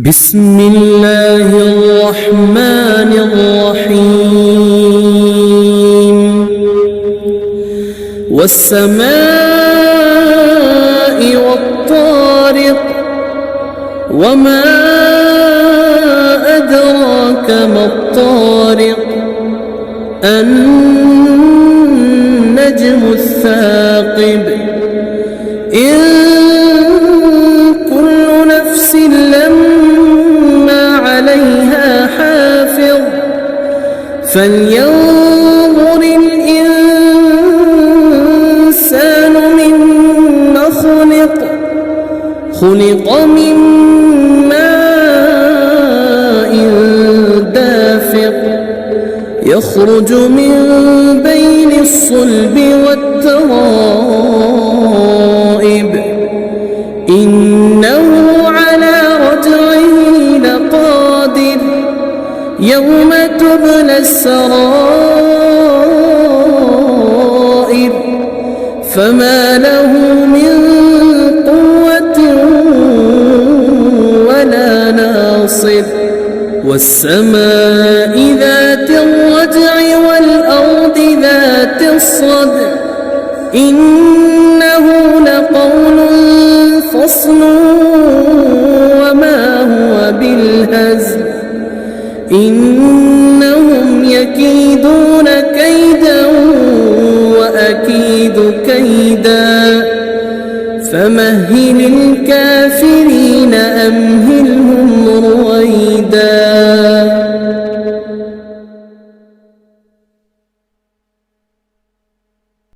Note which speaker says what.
Speaker 1: بسم الله الرحمن الرحيم والسماء والطارق وما أدراك ما الطارق النجم الثاقب إن كل نفس لما عليها حافظ فلينظر الإنسان مما خلق من ماء دافق يخرج من بين الصلب والترائب إنه على رجعه لقادر يوم تبلى السرائر فما له من قوة ولا ناصر والسماء ذات الرجع والأرض ذات الصدع إنه لقول فصل وما هو بالهزل إنهم يكيدون كيدا وأكيد كيدا فمهل الكافرين أمهلهم رويدا.